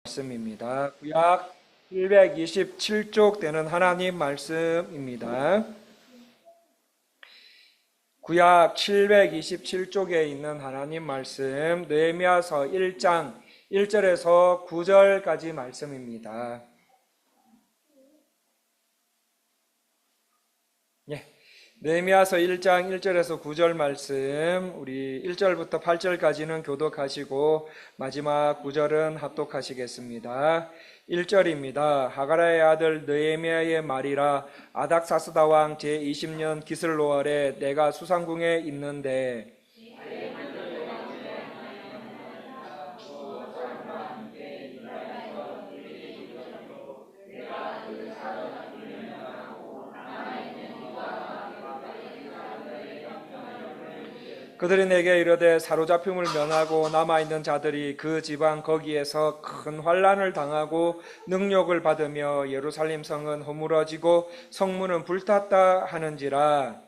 말씀입니다. 구약 727쪽 되는 하나님 말씀입니다. 구약 727쪽에 있는 하나님 말씀, 느헤미야서 1장 1절에서 9절까지 말씀입니다. 느헤미야서 1장 1절에서 9절 말씀, 우리 1절부터 8절까지는 교독하시고 마지막 9절은 합독하시겠습니다. 1절입니다. 하가라의 아들 느헤미야의 말이라. 아닥사스다 왕 제20년 기슬로월에 내가 수상궁에 있는데 그들이 내게 이르되 사로잡힘을 면하고 남아있는 자들이 그 지방 거기에서 큰 환난을 당하고 능욕을 받으며 예루살렘 성은 허물어지고 성문은 불탔다 하는지라.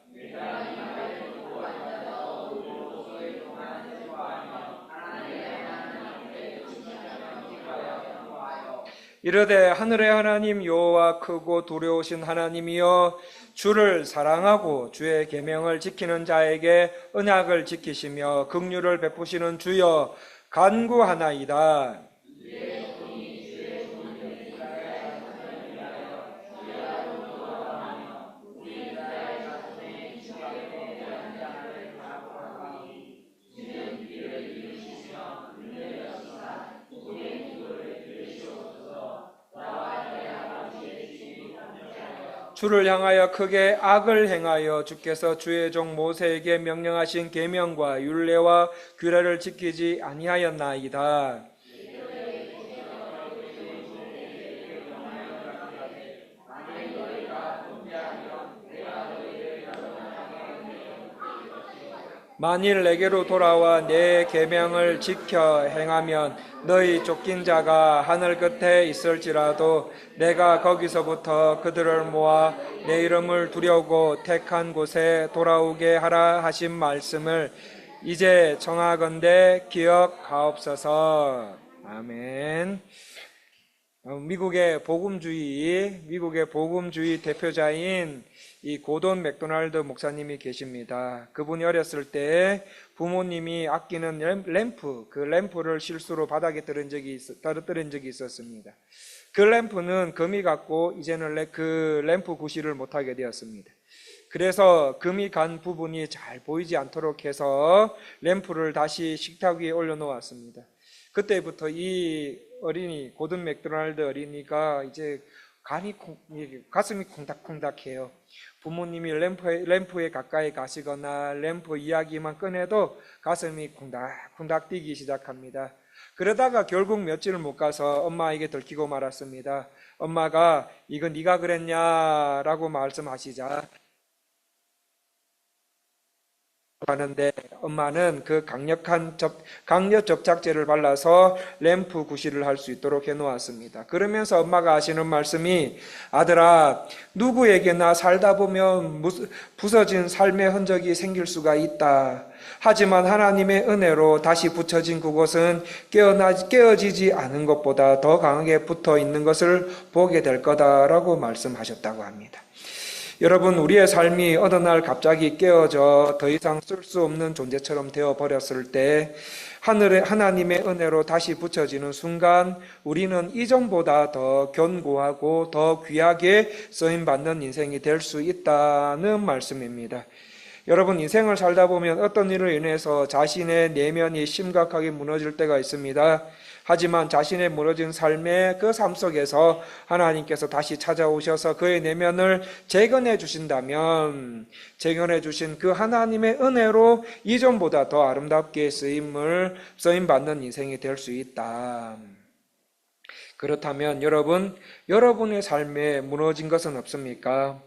이르되 하늘의 하나님 여호와 크고 두려우신 하나님이여, 주를 사랑하고 주의 계명을 지키는 자에게 언약을 지키시며 긍휼을 베푸시는 주여 간구하나이다. 주를 향하여 크게 악을 행하여 주께서 주의 종 모세에게 명령하신 계명과 율례와 규례를 지키지 아니하였나이다. 만일 내게로 돌아와 내 계명을 지켜 행하면 너희 쫓긴 자가 하늘 끝에 있을지라도 내가 거기서부터 그들을 모아 내 이름을 두려고 택한 곳에 돌아오게 하라 하신 말씀을 이제 정하건대 기억하옵소서. 아멘. 미국의 복음주의 대표자인 이 고돈 맥도날드 목사님이 계십니다. 그분이 어렸을 때 부모님이 아끼는 램프, 그 램프를 실수로 바닥에 떨어뜨린 적이 있었습니다. 그 램프는 금이 갔고 이제는 그 램프 구실을 못하게 되었습니다. 그래서 금이 간 부분이 잘 보이지 않도록 해서 램프를 다시 식탁 위에 올려놓았습니다. 그때부터 이 어린이, 고든 맥도날드 어린이가 이제 가슴이 콩닥콩닥해요. 부모님이 램프에 가까이 가시거나 램프 이야기만 꺼내도 가슴이 콩닥콩닥 뛰기 시작합니다. 그러다가 결국 며칠을 못 가서 엄마에게 들키고 말았습니다. 엄마가 이거 네가 그랬냐라고 말씀하시자 하는데 엄마는 그 강력 접착제를 발라서 램프 구실을 할 수 있도록 해놓았습니다. 그러면서 엄마가 하시는 말씀이, 아들아, 누구에게나 살다 보면 부서진 삶의 흔적이 생길 수가 있다. 하지만 하나님의 은혜로 다시 붙여진 그곳은 깨어지지 않은 것보다 더 강하게 붙어 있는 것을 보게 될 거다라고 말씀하셨다고 합니다. 여러분, 우리의 삶이 어느 날 갑자기 깨어져 더 이상 쓸 수 없는 존재처럼 되어버렸을 때 하나님의 은혜로 다시 붙여지는 순간 우리는 이전보다 더 견고하고 더 귀하게 쓰임받는 인생이 될 수 있다는 말씀입니다. 여러분, 인생을 살다 보면 어떤 일로 인해서 자신의 내면이 심각하게 무너질 때가 있습니다. 하지만 자신의 무너진 삶의 그 삶 속에서 하나님께서 다시 찾아오셔서 그의 내면을 재건해 주신다면 재건해 주신 그 하나님의 은혜로 이전보다 더 아름답게 쓰임받는 인생이 될 수 있다. 그렇다면 여러분의 삶에 무너진 것은 없습니까?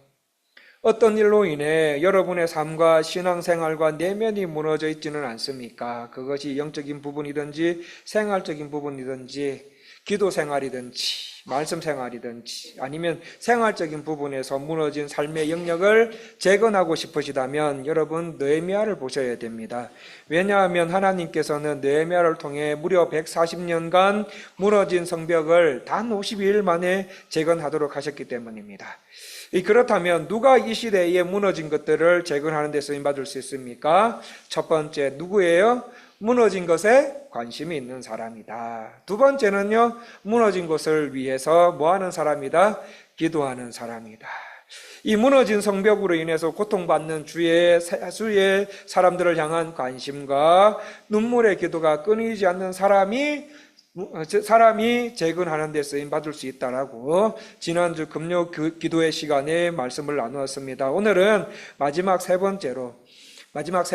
어떤 일로 인해 여러분의 삶과 신앙생활과 내면이 무너져 있지는 않습니까? 그것이 영적인 부분이든지 생활적인 부분이든지 기도 생활이든지 말씀 생활이든지 아니면 생활적인 부분에서 무너진 삶의 영역을 재건하고 싶으시다면 여러분 느헤미야를 보셔야 됩니다. 왜냐하면 하나님께서는 느헤미야를 통해 무려 140년간 무너진 성벽을 단 52일 만에 재건하도록 하셨기 때문입니다. 그렇다면 누가 이 시대에 무너진 것들을 재건하는 데 쓰임받을 수 있습니까? 첫 번째 누구예요? 무너진 것에 관심이 있는 사람이다. 두 번째는요, 무너진 것을 위해서 뭐하는 사람이다? 기도하는 사람이다. 이 무너진 성벽으로 인해서 고통받는 주의 사람들을 향한 관심과 눈물의 기도가 끊이지 않는 사람이 재건하는 데 쓰임받을 수 있다라고 지난주 금요 기도의 시간에 말씀을 나누었습니다. 오늘은 마지막 세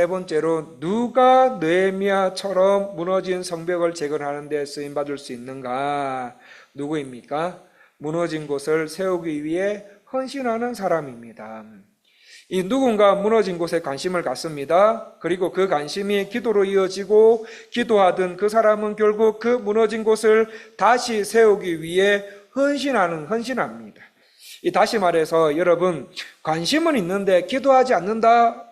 번째로 누가 느헤미야처럼 무너진 성벽을 재건하는 데 쓰임받을 수 있는가? 누구입니까? 무너진 곳을 세우기 위해 헌신하는 사람입니다. 이 누군가 무너진 곳에 관심을 갖습니다. 그리고 그 관심이 기도로 이어지고 기도하던 그 사람은 결국 그 무너진 곳을 다시 세우기 위해 헌신합니다. 다시 말해서 여러분, 관심은 있는데 기도하지 않는다?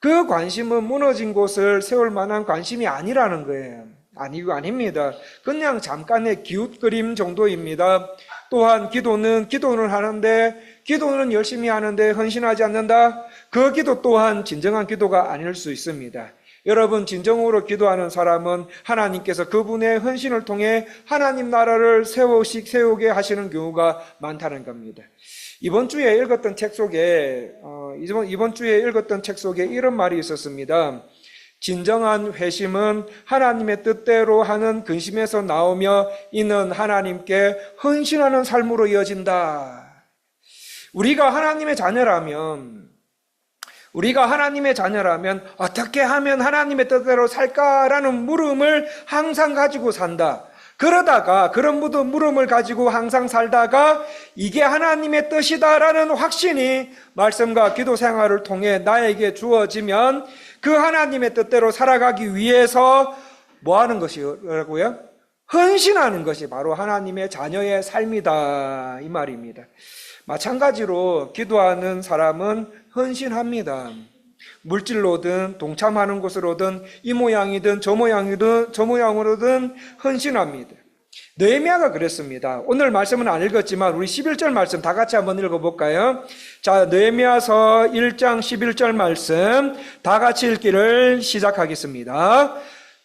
그 관심은 무너진 곳을 세울 만한 관심이 아니라는 거예요. 아닙니다. 그냥 잠깐의 기웃거림 정도입니다. 또한 기도는 하는데, 기도는 열심히 하는데 헌신하지 않는다? 그 기도 또한 진정한 기도가 아닐 수 있습니다. 여러분, 진정으로 기도하는 사람은 하나님께서 그분의 헌신을 통해 하나님 나라를 세우게 하시는 경우가 많다는 겁니다. 이번 주에 읽었던 책 속에 이런 말이 있었습니다. 진정한 회심은 하나님의 뜻대로 하는 근심에서 나오며 이는 하나님께 헌신하는 삶으로 이어진다. 우리가 하나님의 자녀라면 어떻게 하면 하나님의 뜻대로 살까라는 물음을 항상 가지고 산다. 그러다가 그런 물음을 가지고 항상 살다가 이게 하나님의 뜻이다라는 확신이 말씀과 기도 생활을 통해 나에게 주어지면 그 하나님의 뜻대로 살아가기 위해서 뭐 하는 것이라고요? 헌신하는 것이 바로 하나님의 자녀의 삶이다, 이 말입니다. 마찬가지로 기도하는 사람은 헌신합니다. 물질로든 동참하는 곳으로든 이 모양이든 저 모양으로든 헌신합니다. 느헤미야가 그랬습니다. 오늘 말씀은 안 읽었지만 우리 11절 말씀 다 같이 한번 읽어볼까요? 자, 느헤미야서 1장 11절 말씀 다 같이 읽기를 시작하겠습니다.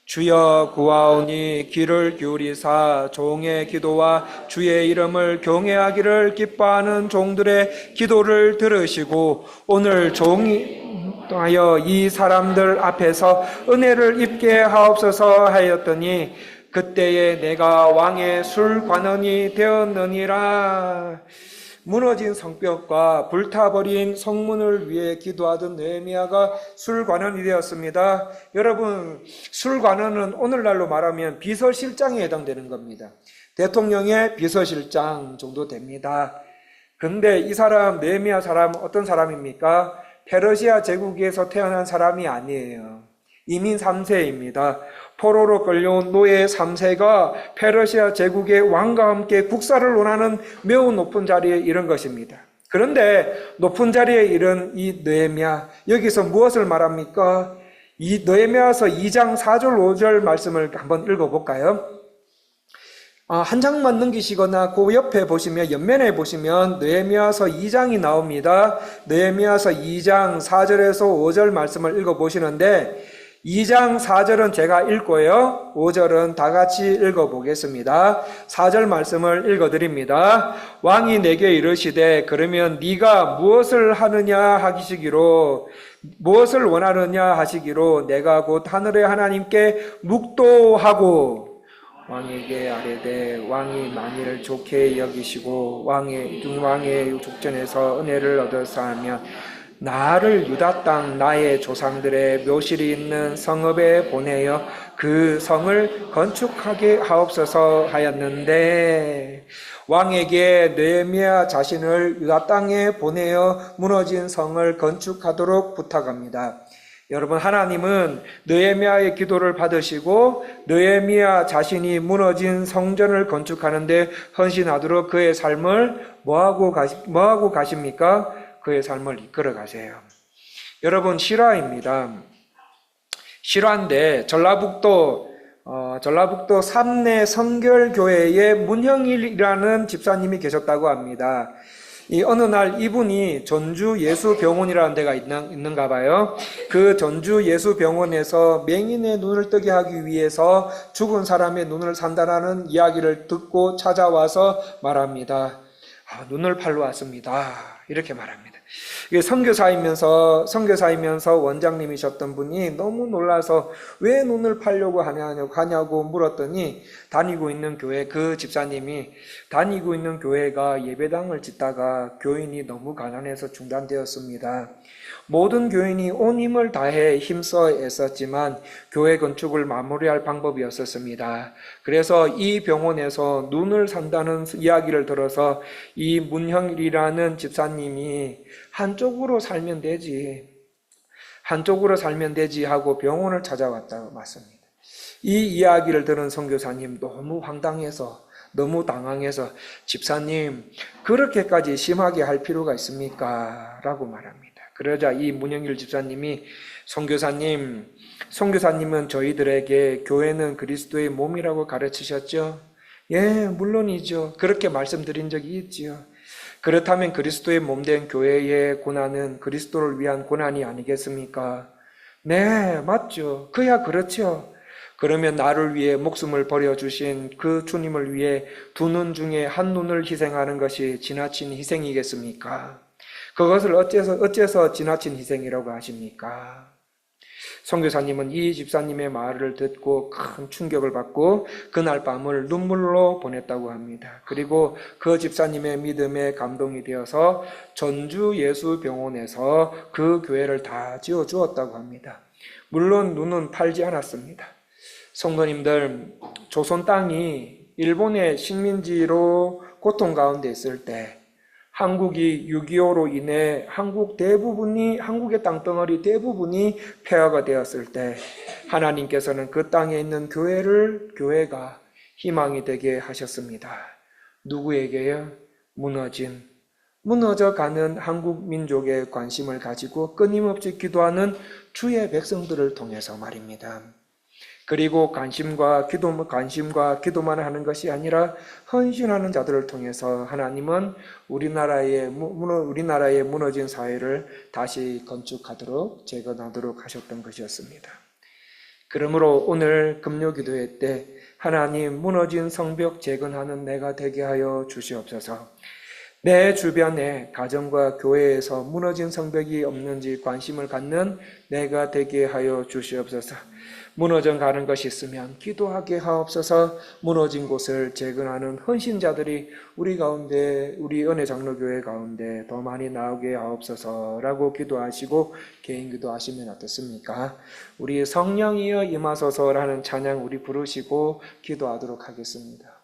주여 구하오니 귀를 기울이사 종의 기도와 주의 이름을 경외하기를 기뻐하는 종들의 기도를 들으시고 오늘 종이 하여 이 사람들 앞에서 은혜를 입게 하옵소서 하였더니 그때에 내가 왕의 술관원이 되었느니라. 무너진 성벽과 불타버린 성문을 위해 기도하던 느헤미야가 술관원이 되었습니다. 여러분, 술관원은 오늘날로 말하면 비서실장에 해당되는 겁니다. 대통령의 비서실장 정도 됩니다. 근데 이 사람, 느헤미야 사람 어떤 사람입니까? 페르시아 제국에서 태어난 사람이 아니에요. 이민 3세입니다. 포로로 끌려온 노예 3세가 페르시아 제국의 왕과 함께 국사를 논하는 매우 높은 자리에 이른 것입니다. 그런데 높은 자리에 이른 이 느헤미야, 여기서 무엇을 말합니까? 이 느헤미야서 2장 4절 5절 말씀을 한번 읽어볼까요? 한 장만 넘기시거나 그 옆에 보시면 옆면에 보시면 느헤미야서 2장이 나옵니다. 느헤미야서 2장 4절에서 5절 말씀을 읽어보시는데 2장 4절은 제가 읽고요. 5절은 다 같이 읽어보겠습니다. 4절 말씀을 읽어드립니다. 왕이 내게 이르시되 그러면 네가 무엇을 원하느냐 하시기로 내가 곧 하늘의 하나님께 묵도하고 왕에게 아뢰되 왕이 만일 좋게 여기시고 왕의 족전에서 은혜를 얻어서 하면 나를 유다 땅 나의 조상들의 묘실이 있는 성읍에 보내어 그 성을 건축하게 하옵소서 하였는데 왕에게 느헤미야 자신을 유다 땅에 보내어 무너진 성을 건축하도록 부탁합니다. 여러분, 하나님은 느헤미야의 기도를 받으시고 느헤미야 자신이 무너진 성전을 건축하는데 헌신하도록 그의 삶을 뭐하고 가십니까? 그의 삶을 이끌어 가세요. 여러분, 실화입니다. 실화인데 전라북도 삼내 성결교회에 문형일이라는 집사님이 계셨다고 합니다. 어느 날 이분이 전주 예수병원이라는 데가 있는가 봐요. 그 전주 예수병원에서 맹인의 눈을 뜨게 하기 위해서 죽은 사람의 눈을 산다라는 이야기를 듣고 찾아와서 말합니다. 눈을 팔러 왔습니다. 이렇게 말합니다. 이게 선교사이면서 원장님이셨던 분이 너무 놀라서 왜 눈을 팔려고 하냐고 물었더니 그 집사님이 다니고 있는 교회가 예배당을 짓다가 교인이 너무 가난해서 중단되었습니다. 모든 교인이 온 힘을 다해 힘써 애썼지만 교회 건축을 마무리할 방법이 없었습니다. 그래서 이 병원에서 눈을 산다는 이야기를 들어서 이 문형일이라는 집사님이 한쪽으로 살면 되지 하고 병원을 찾아왔다고 맞습니다. 이 이야기를 들은 선교사님 너무 황당해서 너무 당황해서 집사님 그렇게까지 심하게 할 필요가 있습니까? 라고 말합니다. 그러자 이 문영일 집사님이 선교사님은 저희들에게 교회는 그리스도의 몸이라고 가르치셨죠? 예, 물론이죠. 그렇게 말씀드린 적이 있지요. 그렇다면 그리스도의 몸된 교회의 고난은 그리스도를 위한 고난이 아니겠습니까? 네, 맞죠. 그야 그렇죠. 그러면 나를 위해 목숨을 버려주신 그 주님을 위해 두 눈 중에 한 눈을 희생하는 것이 지나친 희생이겠습니까? 그것을 어째서 지나친 희생이라고 하십니까? 선교사님은 이 집사님의 말을 듣고 큰 충격을 받고 그날 밤을 눈물로 보냈다고 합니다. 그리고 그 집사님의 믿음에 감동이 되어서 전주 예수병원에서 그 교회를 다 지어주었다고 합니다. 물론 눈은 팔지 않았습니다. 성도님들, 조선 땅이 일본의 식민지로 고통 가운데 있을 때 한국이 6.25로 인해 한국의 땅덩어리 대부분이 폐허가 되었을 때 하나님께서는 그 땅에 있는 교회가 희망이 되게 하셨습니다. 누구에게요? 무너져가는 한국 민족의 관심을 가지고 끊임없이 기도하는 주의 백성들을 통해서 말입니다. 그리고 관심과 기도만 하는 것이 아니라 헌신하는 자들을 통해서 하나님은 우리나라의 무너진 사회를 다시 건축하도록 재건하도록 하셨던 것이었습니다. 그러므로 오늘 금요기도회 때 하나님 무너진 성벽 재건하는 내가 되게 하여 주시옵소서. 내 주변에 가정과 교회에서 무너진 성벽이 없는지 관심을 갖는 내가 되게 하여 주시옵소서. 무너져 가는 것이 있으면 기도하게 하옵소서. 무너진 곳을 재건하는 헌신자들이 우리 은혜장로교회 가운데 더 많이 나오게 하옵소서라고 기도하시고 개인 기도하시면 어떻습니까? 우리 성령이여 임하소서라는 찬양 우리 부르시고 기도하도록 하겠습니다.